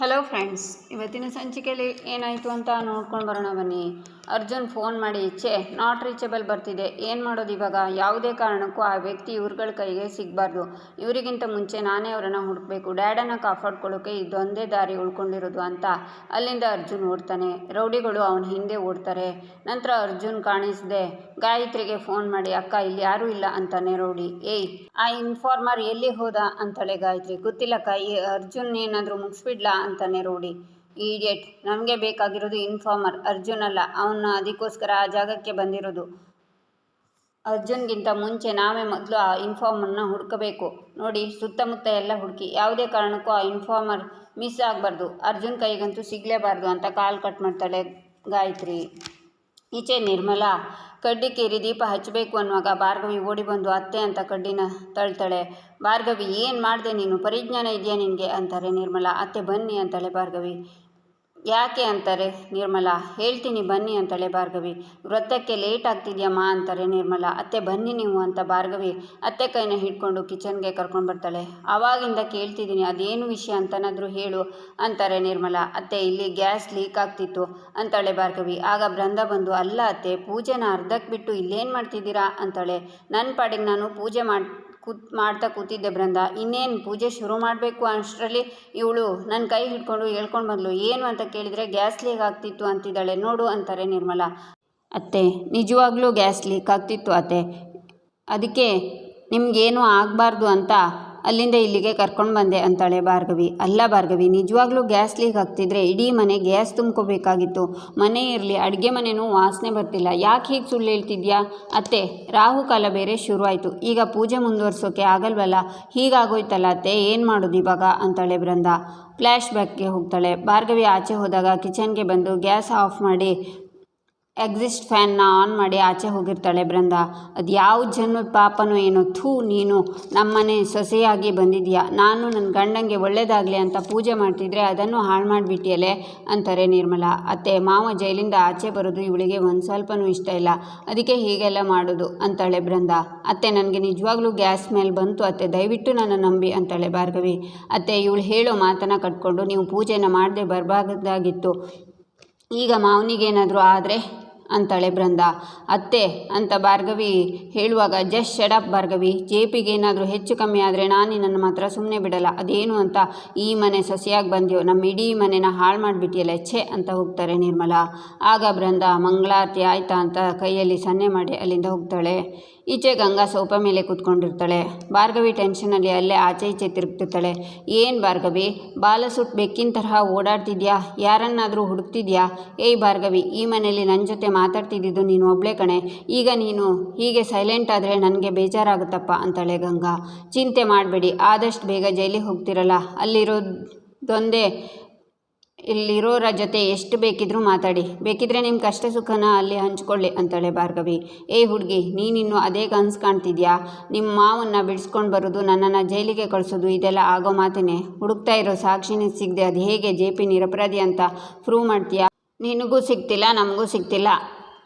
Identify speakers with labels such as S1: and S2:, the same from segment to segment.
S1: Hello friends, ಇವತ್ತಿನ ಸಂಚಿಕೆಯಲ್ಲಿ ಏನಾಯಿತು ಅಂತ ನೋಡ್ಕೊಂಡು ಬರೋಣ ಬನ್ನಿ. ಅರ್ಜುನ್ ಫೋನ್ ಮಾಡಿ ನಾಟ್ ರೀಚಬಲ್ ಬರ್ತಿದೆ, ಏನು ಮಾಡೋದು ಇವಾಗ? ಯಾವುದೇ ಕಾರಣಕ್ಕೂ ಆ ವ್ಯಕ್ತಿ ಇವ್ರುಗಳ ಕೈಗೆ ಸಿಗಬಾರ್ದು. ಇವರಿಗಿಂತ ಮುಂಚೆ ನಾನೇ ಅವರನ್ನು ಹುಡುಕಬೇಕು. ಡ್ಯಾಡನ್ನು ಕಾಪಾಡ್ಕೊಳ್ಳೋಕೆ ಇದೊಂದೇ ದಾರಿ ಉಳ್ಕೊಂಡಿರೋದು ಅಂತ ಅಲ್ಲಿಂದ ಅರ್ಜುನ್ ಓಡ್ತಾನೆ. ರೌಡಿಗಳು ಅವನ ಹಿಂದೆ ಓಡ್ತಾರೆ. ನಂತರ ಅರ್ಜುನ್ ಕಾಣಿಸದೆ ಗಾಯತ್ರಿಗೆ ಫೋನ್ ಮಾಡಿ, ಅಕ್ಕ ಇಲ್ಲಿ ಯಾರೂ ಇಲ್ಲ ಅಂತಾನೆ ರೌಡಿ. ಏಯ್, ಆ ಇನ್ಫಾರ್ಮರ್ ಎಲ್ಲಿ ಹೋದ ಅಂತಾಳೆ ಗಾಯತ್ರಿ. ಗೊತ್ತಿಲ್ಲಕ್ಕ, ಈ ಅರ್ಜುನ್ ಏನಾದರೂ ಮುಗಿಸ್ಬಿಡ್ಲಾ ಅಂತಾನೆ ರೌಡಿ. ಈಡಿಯಟ್, ನಮಗೆ ಬೇಕಾಗಿರೋದು ಇನ್ಫಾರ್ಮರ್, ಅರ್ಜುನ್ ಅಲ್ಲ. ಅವನ್ನ ಅದಕ್ಕೋಸ್ಕರ ಆ ಜಾಗಕ್ಕೆ ಬಂದಿರೋದು. ಅರ್ಜುನ್ಗಿಂತ ಮುಂಚೆ ನಾವೇ ಮೊದಲು ಆ ಇನ್ಫಾರ್ಮರ್ನ ಹುಡುಕಬೇಕು. ನೋಡಿ, ಸುತ್ತಮುತ್ತ ಎಲ್ಲ ಹುಡುಕಿ, ಯಾವುದೇ ಕಾರಣಕ್ಕೂ ಆ ಇನ್ಫಾರ್ಮರ್ ಮಿಸ್ ಆಗಬಾರ್ದು. ಅರ್ಜುನ್ ಕೈಗಂತೂ ಸಿಗಲೇಬಾರ್ದು ಅಂತ ಕಾಲ್ ಕಟ್ ಮಾಡ್ತಾಳೆ ಗಾಯತ್ರಿ. ಈಚೆ ನಿರ್ಮಲಾ ಕಡ್ಡಿ ಕೇರಿ ದೀಪ ಹಚ್ಚಬೇಕು ಅನ್ನುವಾಗ ಭಾರ್ಗವಿ ಓಡಿ ಬಂದು ಅತ್ತೆ ಅಂತ ಕಡ್ಡಿನ ತಳ್ತಾಳೆ. ಭಾರ್ಗವಿ, ಏನು ಮಾಡಿದೆ ನೀನು? ಪರಿಜ್ಞಾನ ಇದೆಯಾ ನಿನಗೆ ಅಂತಾರೆ ನಿರ್ಮಲಾ. ಅತ್ತೆ ಬನ್ನಿ ಅಂತಾಳೆ ಭಾರ್ಗವಿ. ಯಾಕೆ ಅಂತಾರೆ ನಿರ್ಮಲಾ. ಹೇಳ್ತೀನಿ ಬನ್ನಿ ಅಂತಾಳೆ ಭಾರ್ಗವಿ. ವೃತ್ತಕ್ಕೆ ಲೇಟ್ ಆಗ್ತಿದ್ಯಮ್ಮ ಅಂತಾರೆ ನಿರ್ಮಲಾ. ಅತ್ತೆ ಬನ್ನಿ ನೀವು ಅಂತ ಭಾರ್ಗವಿ ಅತ್ತೆ ಕೈನ ಹಿಡ್ಕೊಂಡು ಕಿಚನ್ಗೆ ಕರ್ಕೊಂಡು ಬರ್ತಾಳೆ. ಆವಾಗಿಂದ ಕೇಳ್ತಿದ್ದೀನಿ, ಅದೇನು ವಿಷಯ ಅಂತನಾದರೂ ಹೇಳು ಅಂತಾರೆ ನಿರ್ಮಲಾ. ಅತ್ತೆ, ಇಲ್ಲಿ ಗ್ಯಾಸ್ ಲೀಕ್ ಆಗ್ತಿತ್ತು ಅಂತಾಳೆ ಭಾರ್ಗವಿ. ಆಗ ಬೃಂದ ಬಂದು, ಅಲ್ಲ ಅತ್ತೆ, ಪೂಜೆನ ಅರ್ಧಕ್ಕೆ ಬಿಟ್ಟು ಇಲ್ಲೇನು ಮಾಡ್ತಿದ್ದೀರಾ ಅಂತಾಳೆ. ನನ್ನ ಪಾಡಿಗೆ ನಾನು ಪೂಜೆ ಮಾಡ್ತಾ ಕೂತಿದ್ದೆ ಬೃಂದ. ಇನ್ನೇನು ಪೂಜೆ ಶುರು ಮಾಡಬೇಕು ಅಷ್ಟರಲ್ಲಿ ಇವಳು ನನ್ನ ಕೈ ಹಿಡ್ಕೊಂಡು ಹೇಳ್ಕೊಂಡು ಬಂದ್ಲು. ಏನು ಅಂತ ಕೇಳಿದರೆ ಗ್ಯಾಸ್ ಲೀಕ್ ಆಗ್ತಿತ್ತು ಅಂತಿದ್ದಾಳೆ ನೋಡು ಅಂತಾರೆ ನಿರ್ಮಲಾ. ಅತ್ತೆ, ನಿಜವಾಗ್ಲೂ ಗ್ಯಾಸ್ ಲೀಕ್ ಆಗ್ತಿತ್ತು ಅತ್ತೆ, ಅದಕ್ಕೆ ನಿಮಗೇನೂ ಆಗಬಾರ್ದು ಅಂತ ಅಲ್ಲಿಂದ ಇಲ್ಲಿಗೆ ಕರ್ಕೊಂಡು ಬಂದೆ ಅಂತಾಳೆ ಭಾರ್ಗವಿ. ಅಲ್ಲ ಭಾರ್ಗವಿ, ನಿಜವಾಗ್ಲೂ ಗ್ಯಾಸ್ ಲೀಕ್ ಆಗ್ತಿದ್ರೆ ಇಡೀ ಮನೆ ಗ್ಯಾಸ್ ತುಂಬ್ಕೋಬೇಕಾಗಿತ್ತು. ಮನೆ ಇರಲಿ, ಅಡುಗೆ ಮನೆಯೂ ವಾಸನೆ ಬರ್ತಿಲ್ಲ. ಯಾಕೆ ಹೀಗೆ ಸುಳ್ಳು ಹೇಳ್ತಿದ್ಯಾ ಅತ್ತೆ? ರಾಹುಕಾಲ ಬೇರೆ ಶುರುವಾಯಿತು, ಈಗ ಪೂಜೆ ಮುಂದುವರ್ಸೋಕೆ ಆಗಲ್ವಲ್ಲ. ಹೀಗಾಗೋಯ್ತಲ್ಲ ಅತ್ತೆ, ಏನು ಮಾಡೋದು ಇವಾಗ ಅಂತಾಳೆ ಬೃಂದ. ಫ್ಲ್ಯಾಶ್ ಬ್ಯಾಕ್ಗೆ ಹೋಗ್ತಾಳೆ. ಭಾರ್ಗವಿ ಆಚೆ ಹೋದಾಗ ಕಿಚನ್ಗೆ ಬಂದು ಗ್ಯಾಸ್ ಆಫ್ ಮಾಡಿ ಎಕ್ಸಿಸ್ಟ್ ಫ್ಯಾನ್ನ ಆನ್ ಮಾಡಿ ಆಚೆ ಹೋಗಿರ್ತಾಳೆ ಬೃಂದ. ಅದು ಯಾವ ಜನ್ಮದ ಪಾಪನೋ ಏನೋ. ನೀನು ನಮ್ಮನೆ ಸೊಸೆಯಾಗಿ ಬಂದಿದ್ಯಾ, ನಾನು ನನ್ನ ಗಂಡಂಗೆ ಒಳ್ಳೇದಾಗಲಿ ಅಂತ ಪೂಜೆ ಮಾಡ್ತಿದ್ರೆ ಅದನ್ನು ಹಾಳು ಮಾಡಿಬಿಟ್ಟಿಯಲೆ ಅಂತಾರೆ ನಿರ್ಮಲಾ. ಅತ್ತೆ, ಮಾವ ಜೈಲಿಂದ ಆಚೆ ಬರೋದು ಇವಳಿಗೆ ಒಂದು ಸ್ವಲ್ಪನೂ ಇಷ್ಟ ಇಲ್ಲ, ಅದಕ್ಕೆ ಹೀಗೆಲ್ಲ ಮಾಡೋದು ಅಂತಾಳೆ ಬೃಂದ. ಅತ್ತೆ, ನನಗೆ ನಿಜವಾಗ್ಲೂ ಗ್ಯಾಸ್ ಮೇಲೆ ಬಂತು ಅತ್ತೆ, ದಯವಿಟ್ಟು ನನ್ನ ನಂಬಿ ಅಂತಾಳೆ ಭಾರ್ಗವಿ. ಅತ್ತೆ, ಇವಳು ಹೇಳೋ ಮಾತನ್ನು ಕಟ್ಕೊಂಡು ನೀವು ಪೂಜೆನ ಮಾಡದೆ ಬರಬಾರ್ದಾಗಿತ್ತು. ಈಗ ಮಾವನಿಗೇನಾದರೂ ಆದರೆ ಅಂತಾಳೆ ಬೃಂದ. ಅತ್ತೆ ಅಂತ ಭಾರ್ಗವಿ ಹೇಳುವಾಗ, ಜಸ್ಟ್ ಶಡಪ್ ಭಾರ್ಗವಿ, ಜೆಪಿಗೇನಾದರೂ ಹೆಚ್ಚು ಕಮ್ಮಿ ಆದರೆ ನಾನು ನಿನ್ನನ್ನು ಮಾತ್ರ ಸುಮ್ಮನೆ ಬಿಡಲ್ಲ. ಅದೇನು ಅಂತ ಈ ಮನೆ ಸೊಸೆಯಾಗಿ ಬಂದ್ಯೋ, ನಮ್ಮ ಇಡೀ ಮನೆನ ಹಾಳು ಮಾಡಿಬಿಟ್ಟಿಯಲ್ಲ ಛೆ ಅಂತ ಹೋಗ್ತಾರೆ ನಿರ್ಮಲಾ. ಆಗ ಬೃಂದ ಮಂಗಳಾರತಿ ಆಯ್ತಾ ಅಂತ ಕೈಯಲ್ಲಿ ಸನ್ನೆ ಮಾಡಿ ಅಲ್ಲಿಂದ ಹೋಗ್ತಾಳೆ. ಈಚೆ ಗಂಗಾ ಸೋಫಾ ಮೇಲೆ ಕೂತ್ಕೊಂಡಿರ್ತಾಳೆ. ಭಾರ್ಗವಿ ಟೆನ್ಷನಲ್ಲಿ ಅಲ್ಲೇ ಆಚೆ ಈಚೆ ತಿರುಗ್ತಿರ್ತಾಳೆ. ಏನು ಭಾರ್ಗವಿ, ಬಾಲ ಸುಟ್ಟು ಬೆಕ್ಕಿನ ತರಹ ಓಡಾಡ್ತಿದ್ಯಾ? ಯಾರನ್ನಾದರೂ ಹುಡುಕ್ತಿದ್ಯಾ? ಏಯ್ ಭಾರ್ಗವಿ, ಈ ಮನೇಲಿ ನನ್ನ ಜೊತೆ ಮಾತಾಡ್ತಿದ್ದಿದ್ದು ನೀನು ಒಬ್ಳೆ ಕಣೆ. ಈಗ ನೀನು ಹೀಗೆ ಸೈಲೆಂಟ್ ಆದರೆ ನನಗೆ ಬೇಜಾರಾಗುತ್ತಪ್ಪ ಅಂತಾಳೆ ಗಂಗಾ. ಚಿಂತೆ ಮಾಡಬೇಡಿ, ಆದಷ್ಟು ಬೇಗ ಜೈಲಿಗೆ ಹೋಗ್ತಿರಲ್ಲ, ಇಲ್ಲಿರೋರ ಜೊತೆ ಎಷ್ಟು ಬೇಕಿದ್ರೂ ಮಾತಾಡಿ, ಬೇಕಿದ್ರೆ ನಿಮ್ಮ ಕಷ್ಟ ಸುಖನ ಅಲ್ಲಿ ಹಂಚ್ಕೊಳ್ಳಿ ಅಂತಾಳೆ ಭಾರ್ಗವಿ. ಏಯ್ ಹುಡುಗಿ, ನೀನಿನ್ನು ಅದೇ ಕನಸು ಕಾಣ್ತಿದ್ಯಾ? ನಿಮ್ಮ ಮಾವನ್ನ ಬಿಡಿಸ್ಕೊಂಡು ಬರೋದು, ನನ್ನನ್ನು ಜೈಲಿಗೆ ಕಳಿಸೋದು, ಇದೆಲ್ಲ ಆಗೋ ಮಾತೇನೆ? ಹುಡುಕ್ತಾ ಇರೋ ಸಾಕ್ಷಿನೇ ಸಿಗದೆ ಅದು ಹೇಗೆ ಜೆಪಿ ನಿರಪರಾಧಿ ಅಂತ ಪ್ರೂವ್ ಮಾಡ್ತೀಯಾ? ನಿನಗೂ ಸಿಗ್ತಿಲ್ಲ, ನಮಗೂ ಸಿಗ್ತಿಲ್ಲ,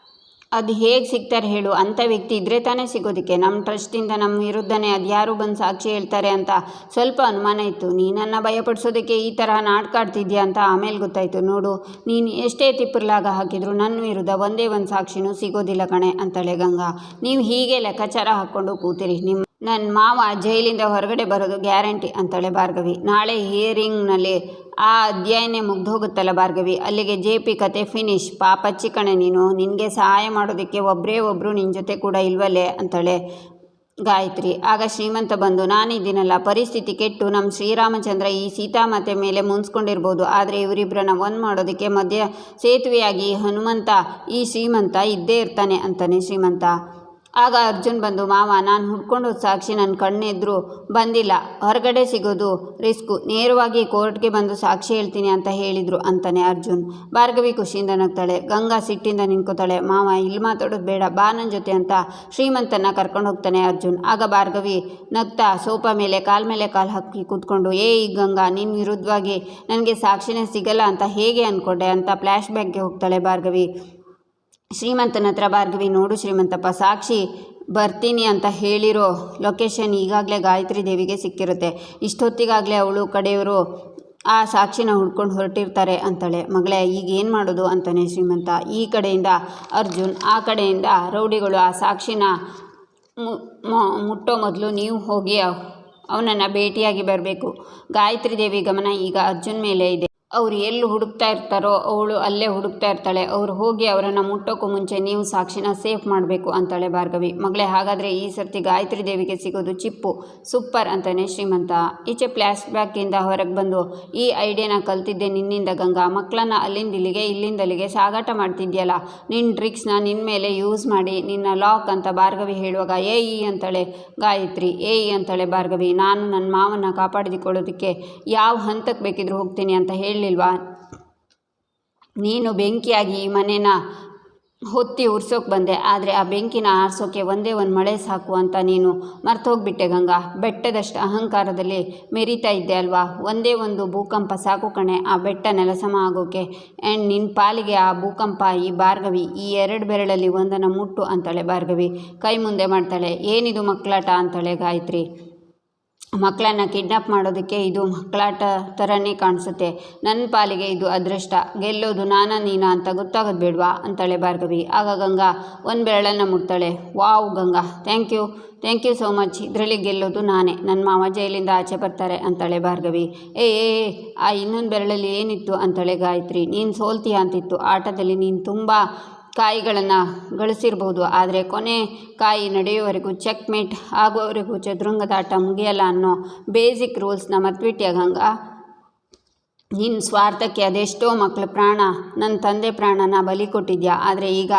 S1: ಅದು ಹೇಗೆ ಸಿಗ್ತಾರೆ ಹೇಳು? ಅಂಥ ವ್ಯಕ್ತಿ ಇದ್ದರೆ ತಾನೇ ಸಿಗೋದಕ್ಕೆ. ನಮ್ಮ ಟ್ರಸ್ಟಿಂದ ನಮ್ಮ ವಿರುದ್ಧನೇ ಅದು ಯಾರು ಬಂದು ಸಾಕ್ಷಿ ಹೇಳ್ತಾರೆ ಅಂತ ಸ್ವಲ್ಪ ಅನುಮಾನ ಇತ್ತು. ನೀನನ್ನು ಭಯಪಡಿಸೋದಕ್ಕೆ ಈ ತರಹ ನಾಟಕ ಆಡ್ತಿದ್ಯಾ ಅಂತ ಆಮೇಲೆ ಗೊತ್ತಾಯಿತು. ನೋಡು, ನೀನು ಎಷ್ಟೇ ತಿಪ್ಪರ್ಲಾಗ ಹಾಕಿದ್ರು ನನ್ನ ವಿರುದ್ಧ ಒಂದೇ ಒಂದು ಸಾಕ್ಷಿನೂ ಸಿಗೋದಿಲ್ಲ ಕಣೆ ಅಂತಾಳೆ ಗಂಗಾ. ನೀವು ಹೀಗೆ ಲೆಕ್ಕಾಚಾರ ಹಾಕ್ಕೊಂಡು ಕೂತಿರಿ, ನನ್ನ ಮಾವ ಜೈಲಿಂದ ಹೊರಗಡೆ ಬರೋದು ಗ್ಯಾರಂಟಿ ಅಂತಾಳೆ ಭಾರ್ಗವಿ. ನಾಳೆ ಹಿಯರಿಂಗ್ನಲ್ಲಿ ಆ ಅಧ್ಯಾಯನೇ ಮುಗ್ದೋಗುತ್ತಲ್ಲ ಭಾರ್ಗವಿ, ಅಲ್ಲಿಗೆ ಜೆಪಿ ಕತೆ ಫಿನಿಶ್. ಪಾಪಚ್ಚಿ ಕಣೆ ನೀನು, ನಿನಗೆ ಸಹಾಯ ಮಾಡೋದಕ್ಕೆ ಒಬ್ಬರು ನಿನ್ನ ಜೊತೆ ಕೂಡ ಇಲ್ವಲ್ಲೇ ಅಂತಾಳೆ ಗಾಯತ್ರಿ. ಆಗ ಶ್ರೀಮಂತ ಬಂದು, ನಾನಿದ್ದೀನಲ್ಲ, ಪರಿಸ್ಥಿತಿ ಕೆಟ್ಟು ನಮ್ಮ ಶ್ರೀರಾಮಚಂದ್ರ ಈ ಸೀತಾಮಾತೆ ಮೇಲೆ ಮುನ್ಸ್ಕೊಂಡಿರ್ಬೋದು, ಆದರೆ ಇವರಿಬ್ಬರನ್ನ ಒಂದು ಮಾಡೋದಕ್ಕೆ ಮಧ್ಯ ಸೇತುವೆಯಾಗಿ ಹನುಮಂತ ಈ ಶ್ರೀಮಂತ ಇದ್ದೇ ಇರ್ತಾನೆ ಅಂತಾನೆ ಶ್ರೀಮಂತ. ಆಗ ಅರ್ಜುನ್ ಬಂದು, ಮಾವ, ನಾನು ಹುಡ್ಕೊಂಡು ಸಾಕ್ಷಿ ನನ್ನ ಕಣ್ಣೆದ್ರು ಬಂದಿಲ್ಲ, ಹೊರಗಡೆ ಸಿಗೋದು ರಿಸ್ಕು, ನೇರವಾಗಿ ಕೋರ್ಟ್ಗೆ ಬಂದು ಸಾಕ್ಷಿ ಹೇಳ್ತೀನಿ ಅಂತ ಹೇಳಿದರು ಅಂತಾನೆ ಅರ್ಜುನ್. ಭಾರ್ಗವಿ ಖುಷಿಯಿಂದ ನಗ್ತಾಳೆ. ಗಂಗಾ ಸಿಟ್ಟಿಂದ ನಿಂತ್ಕೋತಾಳೆ. ಮಾವ, ಇಲ್ಲಿ ಮಾತಾಡೋದು ಬೇಡ, ಬಾ ನನ್ನ ಜೊತೆ ಅಂತ ಶ್ರೀಮಂತನ ಕರ್ಕೊಂಡು ಹೋಗ್ತಾನೆ ಅರ್ಜುನ್. ಆಗ ಭಾರ್ಗವಿ ನಗ್ತಾ ಸೋಫಾ ಮೇಲೆ ಕಾಲು ಹಾಕಿ ಕೂತ್ಕೊಂಡು, ಏಯ್ ಗಂಗಾ, ನಿನ್ನ ವಿರುದ್ಧವಾಗಿ ನನಗೆ ಸಾಕ್ಷಿನೇ ಸಿಗಲ್ಲ ಅಂತ ಹೇಗೆ ಅಂದ್ಕೊಂಡೆ ಅಂತ ಫ್ಲ್ಯಾಶ್ ಬ್ಯಾಕ್ಗೆ ಹೋಗ್ತಾಳೆ ಭಾರ್ಗವಿ. ಶ್ರೀಮಂತನ ಹತ್ರ ಭಾರ್ಗವಿ, ನೋಡು ಶ್ರೀಮಂತಪ್ಪ, ಸಾಕ್ಷಿ ಬರ್ತೀನಿ ಅಂತ ಹೇಳಿರೋ ಲೊಕೇಶನ್ ಈಗಾಗಲೇ ಗಾಯತ್ರಿ ದೇವಿಗೆ ಸಿಕ್ಕಿರುತ್ತೆ. ಇಷ್ಟೊತ್ತಿಗಾಗಲೇ ಅವಳು ಕಡೆಯವರು ಆ ಸಾಕ್ಷಿನ ಹುಡ್ಕೊಂಡು ಹೊರಟಿರ್ತಾರೆ ಅಂತಾಳೆ. ಮಗಳೇ ಈಗ ಏನು ಮಾಡೋದು ಅಂತಾನೆ ಶ್ರೀಮಂತ. ಈ ಕಡೆಯಿಂದ ಅರ್ಜುನ್, ಆ ಕಡೆಯಿಂದ ರೌಡಿಗಳು ಆ ಸಾಕ್ಷಿನ ಮುಟ್ಟೋ ಮೊದಲು ನೀವು ಹೋಗಿ ಅವನನ್ನು ಭೇಟಿಯಾಗಿ ಬರಬೇಕು. ಗಾಯತ್ರಿ ದೇವಿ ಗಮನ ಈಗ ಅರ್ಜುನ್ ಮೇಲೆ ಇದೆ. ಅವ್ರು ಎಲ್ಲಿ ಹುಡುಕ್ತಾ ಇರ್ತಾರೋ ಅವಳು ಅಲ್ಲೇ ಹುಡುಕ್ತಾ ಇರ್ತಾಳೆ. ಅವ್ರು ಹೋಗಿ ಅವರನ್ನು ಮುಟ್ಟೋಕ್ಕೂ ಮುಂಚೆ ನೀವು ಸಾಕ್ಷಿನ ಸೇಫ್ ಮಾಡಬೇಕು ಅಂತಾಳೆ ಭಾರ್ಗವಿ. ಮಗಳೇ ಹಾಗಾದರೆ ಈ ಸರ್ತಿ ಗಾಯತ್ರಿ ದೇವಿಗೆ ಸಿಗೋದು ಚಿಪ್ಪು. ಸೂಪರ್ ಅಂತಾನೆ ಶ್ರೀಮಂತ. ಈಚೆ ಫ್ಲ್ಯಾಶ್ ಬ್ಯಾಕಿಂದ ಹೊರಗೆ ಬಂದು ಈ ಐಡಿಯಾನ ಕಲ್ತಿದ್ದೆ ನಿನ್ನಿಂದ ಗಂಗಾ. ಮಕ್ಕಳನ್ನ ಅಲ್ಲಿಂದ ಇಲ್ಲಿಗೆ ಇಲ್ಲಿಂದ ಅಲ್ಲಿಗೆ ಸಾಗಾಟ ಮಾಡ್ತಿದ್ಯಲ್ಲ, ನಿನ್ನ ಟ್ರಿಕ್ಸ್ನ ನಿನ್ನ ಮೇಲೆ ಯೂಸ್ ಮಾಡಿ ನಿನ್ನ ಲಾಕ್ ಅಂತ ಭಾರ್ಗವಿ ಹೇಳುವಾಗ ಏಯ್ ಅಂತಾಳೆ ಗಾಯತ್ರಿ. ಏಯ್ ಅಂತಾಳೆ ಭಾರ್ಗವಿ. ನಾನು ನನ್ನ ಮಾವನ್ನ ಕಾಪಾಡಿಕೊಳ್ಳೋದಕ್ಕೆ ಯಾವ ಹಂತಕ್ಕೆ ಬೇಕಿದ್ರೂ ಹೋಗ್ತೀನಿ ಅಂತ ಹೇಳಲಿಲ್ವಾ? ನೀನು ಬೆಂಕಿಯಾಗಿ ಈ ಮನೇನ ಹೊತ್ತಿ ಉರ್ಸೋಕೆ ಬಂದೆ, ಆದರೆ ಆ ಬೆಂಕಿನ ಆರಿಸೋಕೆ ಒಂದೇ ಒಂದು ಮಳೆ ಸಾಕು ಅಂತ ನೀನು ಮರ್ತೋಗ್ಬಿಟ್ಟೆ ಗಂಗಾ. ಬೆಟ್ಟದಷ್ಟು ಅಹಂಕಾರದಲ್ಲಿ ಮೆರಿತಾ ಇದ್ದೆ ಅಲ್ವಾ? ಒಂದೇ ಒಂದು ಭೂಕಂಪ ಸಾಕು ಕಣೆ ಆ ಬೆಟ್ಟ ನೆಲಸಮ ಆಗೋಕೆ. ಆ್ಯಂಡ್ ನಿನ್ನ ಪಾಲಿಗೆ ಆ ಭೂಕಂಪ ಈ ಭಾರ್ಗವಿ. ಈ 2 ಬೆರಳಲ್ಲಿ ಒಂದನ್ನು ಮುಟ್ಟು ಅಂತಾಳೆ ಭಾರ್ಗವಿ. ಕೈ ಮುಂದೆ ಮಾಡ್ತಾಳೆ. ಏನಿದು ಮಕ್ಕಳಾಟ ಅಂತಾಳೆ ಗಾಯತ್ರಿ. ಮಕ್ಕಳನ್ನು ಕಿಡ್ನಾಪ್ ಮಾಡೋದಕ್ಕೆ ಇದು ಮಕ್ಕಳಾಟ ಥರನೇ ಕಾಣಿಸುತ್ತೆ. ನನ್ನ ಪಾಲಿಗೆ ಇದು ಅದೃಷ್ಟ. ಗೆಲ್ಲೋದು ನೀನಾ ಅಂತ ಗೊತ್ತಾಗೋದು ಬೇಡವಾ ಅಂತಾಳೆ ಭಾರ್ಗವಿ. ಆಗ ಗಂಗಾ ಒಂದು ಬೆರಳನ್ನು ಮುಟ್ತಾಳೆ. Wow Ganga, thank you so much. ಇದರಲ್ಲಿ ಗೆಲ್ಲೋದು ನಾನೇ. ನನ್ನ ಮಾವ ಜೈಲಿಂದ ಆಚೆ ಬರ್ತಾರೆ ಅಂತಾಳೆ ಭಾರ್ಗವಿ. ಏ ಆ ಇನ್ನೊಂದು ಬೆರಳಲ್ಲಿ ಏನಿತ್ತು ಅಂತಾಳೆ ಗಾಯತ್ರಿ. ನೀನು ಸೋಲ್ತೀಯ ಅಂತಿತ್ತು. ಆಟದಲ್ಲಿ ನೀನು ತುಂಬ ಕಾಯಿಗಳನ್ನು ಗಳಿಸಿರ್ಬೋದು, ಆದರೆ ಕೊನೆ ಕಾಯಿ ನಡೆಯುವವರೆಗೂ ಚೆಕ್ಮೇಟ್ ಆಗುವವರೆಗೂ ಚದುರಂಗದಾಟ ಮುಗಿಯಲ್ಲ ಅನ್ನೋ ಬೇಸಿಕ್ ರೂಲ್ಸ್ನ ಮರ್ತ್ಬಿಟ್ಯಾ ಗಂಗಾ. ನಿನ್ನ ಸ್ವಾರ್ಥಕ್ಕೆ ಅದೆಷ್ಟೋ ಮಕ್ಕಳ ಪ್ರಾಣ, ನನ್ನ ತಂದೆ ಪ್ರಾಣನ ಬಲಿ ಕೊಟ್ಟಿದ್ಯಾ. ಆದರೆ ಈಗ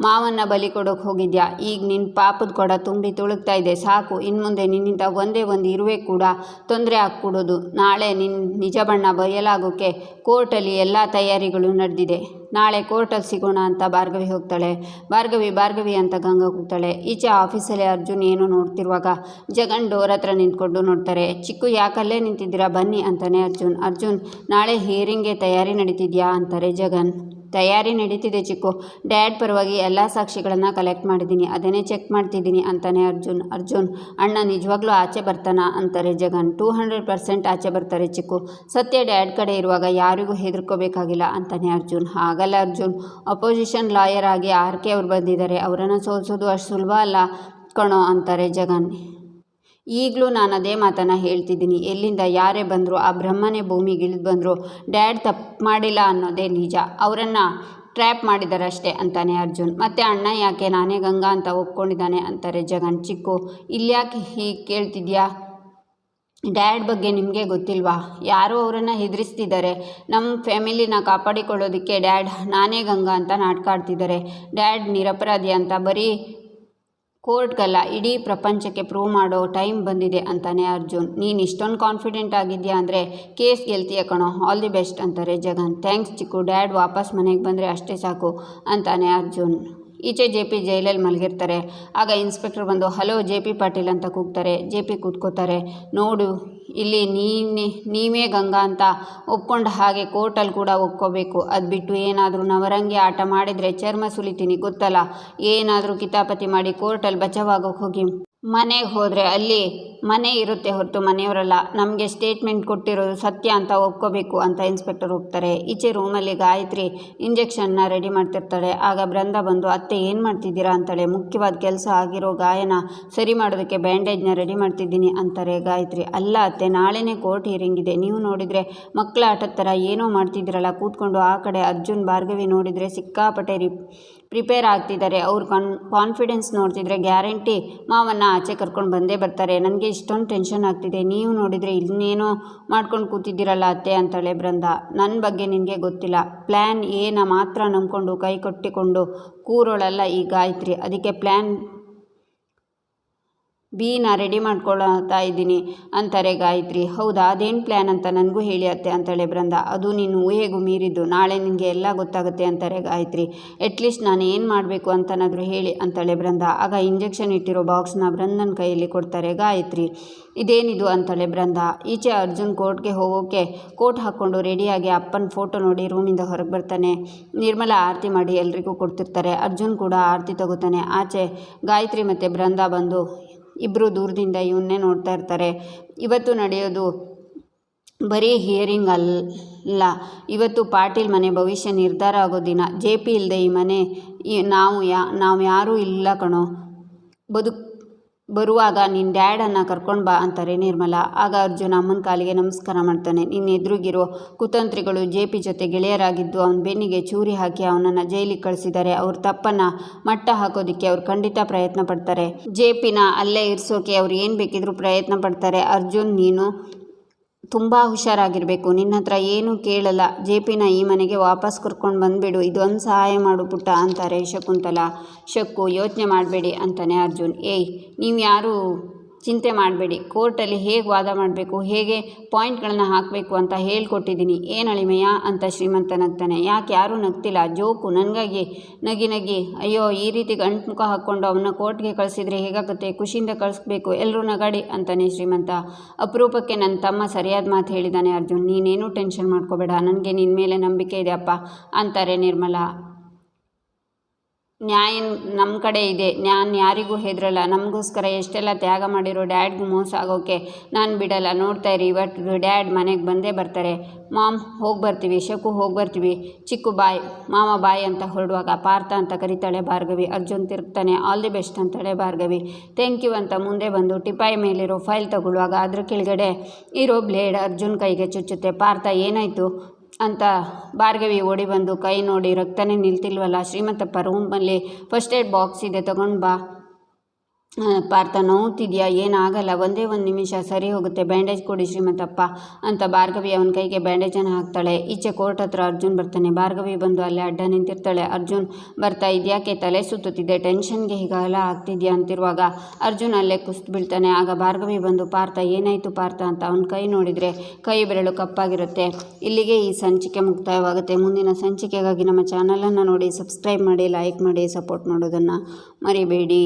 S1: ಮಾವನ್ನ ಬಲಿ ಕೊಡೋಕೆ ಹೋಗಿದ್ಯಾ. ಈಗ ನಿನ್ನ ಪಾಪದ ಕೊಡ ತುಂಬಿ ತುಳುಕ್ತಾ ಇದೆ. ಸಾಕು, ಇನ್ನು ಮುಂದೆ ನಿನ್ನಿಂದ ಒಂದೇ ಒಂದು ಇರುವೆ ಕೂಡ ತೊಂದರೆ ಆಗ್ಕೊಡೋದು. ನಾಳೆ ನಿನ್ನ ನಿಜ ಬಣ್ಣ ಬಯಲಾಗೋಕ್ಕೆ ಕೋರ್ಟಲ್ಲಿ ಎಲ್ಲ ತಯಾರಿಗಳು ನಡೆದಿದೆ. ನಾಳೆ ಕೋರ್ಟಲ್ಲಿ ಸಿಗೋಣ ಅಂತ ಭಾರ್ಗವಿ ಹೋಗ್ತಾಳೆ. ಭಾರ್ಗವಿ ಅಂತ ಗಂಗಾ ಕೂಗ್ತಾಳೆ. ಈಚೆ ಆಫೀಸಲ್ಲಿ ಅರ್ಜುನ್ ಏನೋ ನೋಡ್ತಿರುವಾಗ ಜಗನ್ ಡೋರ್ ಹತ್ರ ನಿಂತ್ಕೊಂಡು ನೋಡ್ತಾರೆ. ಚಿಕ್ಕು ಯಾಕಲ್ಲೇ ನಿಂತಿದ್ದೀರಾ, ಬನ್ನಿ ಅಂತಾನೆ ಅರ್ಜುನ್ ನಾಳೆ ಹಿಯರಿಂಗ್ಗೆ ತಯಾರಿ ನಡೀತಿದ್ಯಾ ಅಂತಾರೆ ಜಗನ್. ತಯಾರಿ ನಡೀತಿದೆ ಚಿಕ್ಕು. ಡ್ಯಾಡ್ ಪರವಾಗಿ ಎಲ್ಲ ಸಾಕ್ಷಿಗಳನ್ನು ಕಲೆಕ್ಟ್ ಮಾಡಿದ್ದೀನಿ, ಅದನ್ನೇ ಚೆಕ್ ಮಾಡ್ತಿದ್ದೀನಿ ಅಂತಾನೆ ಅರ್ಜುನ್ ಅಣ್ಣ ನಿಜವಾಗ್ಲೂ ಆಚೆ ಬರ್ತಾನಾ ಅಂತಾರೆ ಜಗನ್. 200% ಆಚೆ ಬರ್ತಾರೆ ಚಿಕ್ಕು. ಸತ್ಯ ಡ್ಯಾಡ್ ಕಡೆ ಇರುವಾಗ ಯಾರಿಗೂ ಹೆದರ್ಕೋಬೇಕಾಗಿಲ್ಲ ಅಂತಾನೆ ಅರ್ಜುನ್. ಹಾಗಲ್ಲ ಅರ್ಜುನ್, ಅಪೋಸಿಷನ್ ಲಾಯರ್ ಆಗಿ RK ಅವ್ರು ಬಂದಿದ್ದಾರೆ, ಅವರನ್ನು ಸೋಲಿಸೋದು ಅಷ್ಟು ಸುಲಭ ಅಲ್ಲ ಕಣೋ ಅಂತಾರೆ ಜಗನ್. ಈಗಲೂ ನಾನು ಅದೇ ಮಾತನ್ನು ಹೇಳ್ತಿದ್ದೀನಿ. ಎಲ್ಲಿಂದ ಯಾರೇ ಬಂದರೂ ಆ ಬ್ರಹ್ಮನೇ ಭೂಮಿಗೆ ಇಳಿದು ಬಂದರು ಡ್ಯಾಡ್ ತಪ್ಪು ಮಾಡಿಲ್ಲ ಅನ್ನೋದೇ ನಿಜ. ಅವರನ್ನು ಟ್ರ್ಯಾಪ್ ಮಾಡಿದಾರಷ್ಟೇ ಅಂತಾನೆ ಅರ್ಜುನ್. ಮತ್ತು ಅಣ್ಣ ಯಾಕೆ ನಾನೇ ಗಂಗಾ ಅಂತ ಒಪ್ಕೊಂಡಿದ್ದಾನೆ ಅಂತಾರೆ ಜಗನ್. ಚಿಕ್ಕು, ಇಲ್ಯಾಕೆ ಹೀಗೆ ಕೇಳ್ತಿದ್ಯಾ? ಡ್ಯಾಡ್ ಬಗ್ಗೆ ನಿಮಗೆ ಗೊತ್ತಿಲ್ವಾ? ಯಾರೋ ಅವರನ್ನು ಹೆದರಿಸ್ತಿದ್ದಾರೆ. ನಮ್ಮ ಫ್ಯಾಮಿಲಿನ ಕಾಪಾಡಿಕೊಳ್ಳೋದಕ್ಕೆ ಡ್ಯಾಡ್ ನಾನೇ ಗಂಗಾ ಅಂತ ನಾಟಕ ಆಡ್ತಿದ್ದಾರೆ. ಡ್ಯಾಡ್ ನಿರಪರಾಧಿ ಅಂತ ಬರೀ ಕೋರ್ಟ್ಗಲ್ಲ ಇಡೀ ಪ್ರಪಂಚಕ್ಕೆ ಪ್ರೂವ್ ಮಾಡೋ ಟೈಮ್ ಬಂದಿದೆ ಅಂತಾನೆ ಅರ್ಜುನ್. ನೀನು ಇಷ್ಟೊಂದು ಕಾನ್ಫಿಡೆಂಟ್ ಆಗಿದೆಯಾ ಅಂದರೆ ಕೇಸ್ ಗೆಲ್ತೀಯ ಕಣೋ, ಆಲ್ ದಿ ಬೆಸ್ಟ್ ಅಂತಾರೆ ಜಗನ್. ಥ್ಯಾಂಕ್ಸ್ ಚಿಕ್ಕು, ಡ್ಯಾಡ್ ವಾಪಸ್ ಮನೆಗೆ ಬಂದರೆ ಅಷ್ಟೇ ಸಾಕು ಅಂತಾನೆ ಅರ್ಜುನ್. ಈಚೆ JP ಜೈಲಲ್ಲಿ ಮಲಗಿರ್ತಾರೆ. ಆಗ ಇನ್ಸ್ಪೆಕ್ಟರ್ ಬಂದು ಹಲೋ JP ಪಾಟೀಲ್ ಅಂತ ಕೂಗ್ತಾರೆ. JP ಕೂತ್ಕೋತಾರೆ. ನೋಡು, ಇಲ್ಲಿ ನೀವೇ ಗಂಗಾ ಅಂತ ಒಪ್ಕೊಂಡ ಹಾಗೆ ಕೋರ್ಟಲ್ಲಿ ಕೂಡ ಒಪ್ಕೋಬೇಕು. ಅದು ಬಿಟ್ಟು ಏನಾದರೂ ನವರಂಗಿ ಆಟ ಮಾಡಿದರೆ ಚರ್ಮ ಸುಲಿತೀನಿ ಗೊತ್ತಲ್ಲ. ಏನಾದರೂ ಕಿತಾಪತಿ ಮಾಡಿ ಕೋರ್ಟಲ್ಲಿ ಬಚಾವಾಗೋಕೆ ಹೋಗಿ ಮನೆಗೆ ಹೋದರೆ ಅಲ್ಲಿ ಮನೆ ಇರುತ್ತೆ ಹೊರತು ಮನೆಯವರಲ್ಲ. ನಮಗೆ ಸ್ಟೇಟ್ಮೆಂಟ್ ಕೊಟ್ಟಿರೋದು ಸತ್ಯ ಅಂತ ಒಪ್ಕೋಬೇಕು ಅಂತ ಇನ್ಸ್ಪೆಕ್ಟರ್ ಹೋಗ್ತಾರೆ. ಈಚೆ ರೂಮಲ್ಲಿ ಗಾಯತ್ರಿ ಇಂಜೆಕ್ಷನ್ನ ರೆಡಿ ಮಾಡ್ತಿರ್ತಾಳೆ. ಆಗ ಬೃಂದ ಬಂದು ಅತ್ತೆ ಏನು ಮಾಡ್ತಿದ್ದೀರಾ ಅಂತಾಳೆ. ಮುಖ್ಯವಾದ ಕೆಲಸ ಆಗಿರೋ ಗಾಯನ ಸರಿ ಮಾಡೋದಕ್ಕೆ ಬ್ಯಾಂಡೇಜ್ನ ರೆಡಿ ಮಾಡ್ತಿದ್ದೀನಿ ಅಂತಾರೆ ಗಾಯತ್ರಿ. ಅಲ್ಲ ಅತ್ತೆ, ನಾಳೆನೇ ಕೋರ್ಟ್ ಹಿಯರಿಂಗ್ ಇದೆ. ನೀವು ನೋಡಿದರೆ ಮಕ್ಕಳ ಆಟದ ಥರ ಏನೋ ಮಾಡ್ತಿದ್ದೀರಲ್ಲ ಕೂತ್ಕೊಂಡು. ಆ ಕಡೆ ಅರ್ಜುನ್ ಭಾರ್ಗವಿ ನೋಡಿದರೆ ಸಿಕ್ಕಾಪಟ್ಟೆ ಪ್ರಿಪೇರ್ ಆಗ್ತಿದ್ದಾರೆ. ಅವ್ರ ಕಾನ್ಫಿಡೆನ್ಸ್ ನೋಡ್ತಿದ್ರೆ ಗ್ಯಾರಂಟಿ ಮಾವನ್ನ ಆಚೆ ಕರ್ಕೊಂಡು ಬಂದೇ ಬರ್ತಾರೆ. ನನಗೆ ಇಷ್ಟೊಂದು ಟೆನ್ಷನ್ ಆಗ್ತಿದೆ. ನೀವು ನೋಡಿದರೆ ಇನ್ನೇನೋ ಮಾಡ್ಕೊಂಡು ಕೂತಿದ್ದೀರಲ್ಲ ಅತ್ತೆ ಅಂತಾಳೆ ಬೃಂದ. ನನ್ನ ಬಗ್ಗೆ ನಿನಗೆ ಗೊತ್ತಿಲ್ಲ. ಪ್ಲ್ಯಾನ್ ಏನ ಮಾತ್ರ ನಂಬ್ಕೊಂಡು ಕೈ ಕಟ್ಟಿಕೊಂಡು ಕೂರೋಳಲ್ಲ ಈ ಗಾಯತ್ರಿ. ಅದಕ್ಕೆ ಪ್ಲ್ಯಾನ್ B ರೆಡಿ ಮಾಡ್ಕೊಳ್ತಾ ಇದ್ದೀನಿ ಅಂತಾರೆ ಗಾಯತ್ರಿ. ಹೌದಾ, ಅದೇನು ಪ್ಲ್ಯಾನ್ ಅಂತ ನನಗೂ ಹೇಳಿ ಅತ್ತೆ ಅಂತಾಳೆ ಬೃಂದ. ಅದು ನೀನು ಊಹೆಗೂ ಮೀರಿದ್ದು. ನಾಳೆ ನಿನಗೆ ಎಲ್ಲ ಗೊತ್ತಾಗುತ್ತೆ ಅಂತಾರೆ ಗಾಯತ್ರಿ. ಅಟ್ಲೀಸ್ಟ್ ನಾನು ಏನು ಮಾಡಬೇಕು ಅಂತನಾದರೂ ಹೇಳಿ ಅಂತಾಳೆ ಬೃಂದ. ಆಗ ಇಂಜೆಕ್ಷನ್ ಇಟ್ಟಿರೋ ಬಾಕ್ಸ್ನ ಬೃಂದನ ಕೈಯಲ್ಲಿ ಕೊಡ್ತಾರೆ ಗಾಯತ್ರಿ. ಇದೇನಿದು ಅಂತಾಳೆ ಬೃಂದ. ಈಚೆ ಅರ್ಜುನ್ ಕೋರ್ಟ್ಗೆ ಹೋಗೋಕೆ ಕೋಟ್ ಹಾಕ್ಕೊಂಡು ರೆಡಿಯಾಗಿ ಅಪ್ಪನ ಫೋಟೋ ನೋಡಿ ರೂಮಿಂದ ಹೊರಗೆ ಬರ್ತಾನೆ. ನಿರ್ಮಲಾ ಆರತಿ ಮಾಡಿ ಎಲ್ರಿಗೂ ಕೊಡ್ತಿರ್ತಾರೆ. ಅರ್ಜುನ್ ಕೂಡ ಆರತಿ ತಗೋತಾನೆ. ಆಚೆ ಗಾಯತ್ರಿ ಮತ್ತು ಬೃಂದ ಬಂದು ಇಬ್ಬರು ದೂರದಿಂದ ಇವನ್ನೇ ನೋಡ್ತಾ ಇರ್ತಾರೆ. ಇವತ್ತು ನಡೆಯೋದು ಬರೀ ಹಿಯರಿಂಗ್ ಅಲ್ಲ, ಇವತ್ತು ಪಾಟೀಲ್ ಮನೆ ಭವಿಷ್ಯ ನಿರ್ಧಾರ ಆಗೋ ದಿನ. JP ಇಲ್ಲದೆ ಈ ಮನೆ ನಾವು ಯಾರೂ ಇಲ್ಲ ಕಣೋ. ಬರುವಾಗ ನಿನ್ನ ಡ್ಯಾಡನ್ನು ಕರ್ಕೊಂಡು ಬಾ ಅಂತಾರೆ ನಿರ್ಮಲಾ. ಆಗ ಅರ್ಜುನ್ ಅಮ್ಮನ ಕಾಲಿಗೆ ನಮಸ್ಕಾರ ಮಾಡ್ತಾನೆ. ನಿನ್ನ ಎದುರಿಗಿರೋ ಕುತಂತ್ರಿಗಳು JP ಜೊತೆ ಗೆಳೆಯರಾಗಿದ್ದು ಅವನ ಬೆನ್ನಿಗೆ ಚೂರಿ ಹಾಕಿ ಅವನನ್ನು ಜೈಲಿಗೆ ಕಳಿಸಿದ್ದಾರೆ. ಅವ್ರ ತಪ್ಪನ್ನು ಮಟ್ಟ ಹಾಕೋದಕ್ಕೆ ಅವ್ರು ಖಂಡಿತ ಪ್ರಯತ್ನ ಪಡ್ತಾರೆ. JPನ ಅಲ್ಲೇ ಇರಿಸೋಕೆ ಅವ್ರು ಏನು ಬೇಕಿದ್ರೂ ಪ್ರಯತ್ನ ಪಡ್ತಾರೆ. ಅರ್ಜುನ್, ನೀನು ತುಂಬ ಹುಷಾರಾಗಿರಬೇಕು. ನಿನ್ನ ಹತ್ರ ಏನೂ ಕೇಳಲ್ಲ. JPನ ಈ ಮನೆಗೆ ವಾಪಸ್ ಕರ್ಕೊಂಡು ಬಂದುಬಿಡು. ಇದೊಂದು ಸಹಾಯ ಮಾಡು ಪುಟ್ಟ ಅಂತಾರೆ ಶಕುಂತಲಾ. ಶಕ್ಕು, ಯೋಚನೆ ಮಾಡಬೇಡಿ ಅಂತಾನೆ ಅರ್ಜುನ್. ನೀವು ಯಾರೂ ಚಿಂತೆ ಮಾಡಬೇಡಿ. ಕೋರ್ಟಲ್ಲಿ ಹೇಗೆ ವಾದ ಮಾಡಬೇಕು, ಹೇಗೆ ಪಾಯಿಂಟ್ಗಳನ್ನು ಹಾಕಬೇಕು ಅಂತ ಹೇಳ್ಕೊಟ್ಟಿದ್ದೀನಿ. ಏನು ಅಳಿಮಯ್ಯ ಅಂತ ಶ್ರೀಮಂತ ನಗ್ತಾನೆ. ಯಾಕೆ ಯಾರೂ ನಗ್ತಿಲ್ಲ? ಜೋಕು ನನಗಾಗಿ ನಗಿ. ಅಯ್ಯೋ, ಈ ರೀತಿ ಗಂಟು ಮುಖ ಹಾಕ್ಕೊಂಡು ಅವನ್ನ ಕೋರ್ಟ್ಗೆ ಕಳಿಸಿದ್ರೆ ಹೇಗಾಗುತ್ತೆ? ಖುಷಿಯಿಂದ ಕಳಿಸ್ಬೇಕು, ಎಲ್ಲರೂ ನಗಾಡಿ ಅಂತಾನೆ ಶ್ರೀಮಂತ. ಅಪರೂಪಕ್ಕೆ ನನ್ನ ತಮ್ಮ ಸರಿಯಾದ ಮಾತು ಹೇಳಿದ್ದಾನೆ ಅರ್ಜುನ್. ನೀನೇನೂ ಟೆನ್ಷನ್ ಮಾಡ್ಕೋಬೇಡ, ನನಗೆ ನಿನ್ನ ಮೇಲೆ ನಂಬಿಕೆ ಇದೆ ಅಪ್ಪ ಅಂತಾರೆ ನಿರ್ಮಲಾ. ನ್ಯಾಯ ನಮ್ಮ ಕಡೆ ಇದೆ. ನಾನು ಯಾರಿಗೂ ಹೆದರಲ್ಲ. ನಮಗೋಸ್ಕರ ಎಷ್ಟೆಲ್ಲ ತ್ಯಾಗ ಮಾಡಿರೋ ಡ್ಯಾಡ್ಗೂ ಮೋಸ ಆಗೋಕ್ಕೆ ನಾನು ಬಿಡಲ್ಲ. ನೋಡ್ತಾ ಇರಿ, ಇವತ್ತು ಡ್ಯಾಡ್ ಮನೆಗೆ ಬಂದೇ ಬರ್ತಾರೆ. ಮಾಮ್, ಹೋಗಿ ಬರ್ತೀವಿ. ಶಕು, ಹೋಗಿ ಬರ್ತೀವಿ. ಚಿಕ್ಕು ಬಾಯ್, ಮಾಮ ಬಾಯ್ ಅಂತ ಹೊರಡುವಾಗ ಪಾರ್ಥ ಅಂತ ಕರೀತಾಳೆ ಭಾರ್ಗವಿ. ಅರ್ಜುನ್ ತಿರುಗ್ತಾನೆ. ಆಲ್ ದಿ ಬೆಸ್ಟ್ ಅಂತಾಳೆ ಭಾರ್ಗವಿ. ಥ್ಯಾಂಕ್ ಯು ಅಂತ ಮುಂದೆ ಬಂದು ಟಿಪಾಯಿ ಮೇಲಿರೋ ಫೈಲ್ ತಗೊಳ್ಳುವಾಗ ಅದ್ರ ಕೆಳಗಡೆ ಇರೋ ಬ್ಲೇಡ್ ಅರ್ಜುನ್ ಕೈಗೆ ಚುಚ್ಚುತ್ತೆ. ಪಾರ್ಥ, ಏನಾಯಿತು ಅಂತ ಭಾರ್ಗವಿ ಓಡಿ ಬಂದು ಕೈ ನೋಡಿ, ರಕ್ತನೇ ನಿಲ್ತಿಲ್ವಲ್ಲ. ಶ್ರೀಮಂತಪ್ಪ ರೂಮಲ್ಲಿ ಫಸ್ಟ್ ಏಡ್ ಬಾಕ್ಸ್ ಇದೆ, ತಗೊಂಡು ಬಾ. ಪಾರ್ಥ, ನೋವ್ತಿದ್ಯಾ? ಏನಾಗಲ್ಲ, ಒಂದೇ ಒಂದು ನಿಮಿಷ ಸರಿ ಹೋಗುತ್ತೆ. ಬ್ಯಾಂಡೇಜ್ ಕೊಡಿ ಶ್ರೀಮಂತಪ್ಪ ಅಂತ ಭಾರ್ಗವಿ ಅವನ ಕೈಗೆ ಬ್ಯಾಂಡೇಜನ್ನು ಹಾಕ್ತಾಳೆ. ಈಚೆ ಕೋರ್ಟ್ ಹತ್ರ ಅರ್ಜುನ್ ಬರ್ತಾನೆ. ಭಾರ್ಗವಿ ಬಂದು ಅಲ್ಲೇ ಅಡ್ಡ ನಿಂತಿರ್ತಾಳೆ. ಅರ್ಜುನ್ ಬರ್ತಾ, ಇದ್ಯಾಕೆ ತಲೆ ಸುತ್ತುತ್ತಿದೆ, ಟೆನ್ಷನ್ಗೆ ಹೀಗೆಲ್ಲ ಆಗ್ತಿದ್ಯಾ ಅಂತಿರುವಾಗ ಅರ್ಜುನ್ ಅಲ್ಲೇ ಕುಸ್ತು ಬೀಳ್ತಾನೆ. ಆಗ ಭಾರ್ಗವಿ ಬಂದು, ಪಾರ್ಥ ಏನಾಯಿತು ಪಾರ್ಥ ಅಂತ ಅವನ ಕೈ ನೋಡಿದರೆ ಕೈ ಬೆರಳು ಕಪ್ಪಾಗಿರುತ್ತೆ. ಇಲ್ಲಿಗೆ ಈ ಸಂಚಿಕೆ ಮುಕ್ತಾಯವಾಗುತ್ತೆ. ಮುಂದಿನ ಸಂಚಿಕೆಗಾಗಿ ನಮ್ಮ ಚಾನಲನ್ನು ನೋಡಿ ಸಬ್ಸ್ಕ್ರೈಬ್ ಮಾಡಿ, ಲೈಕ್ ಮಾಡಿ, ಸಪೋರ್ಟ್ ಮಾಡೋದನ್ನು ಮರಿಬೇಡಿ.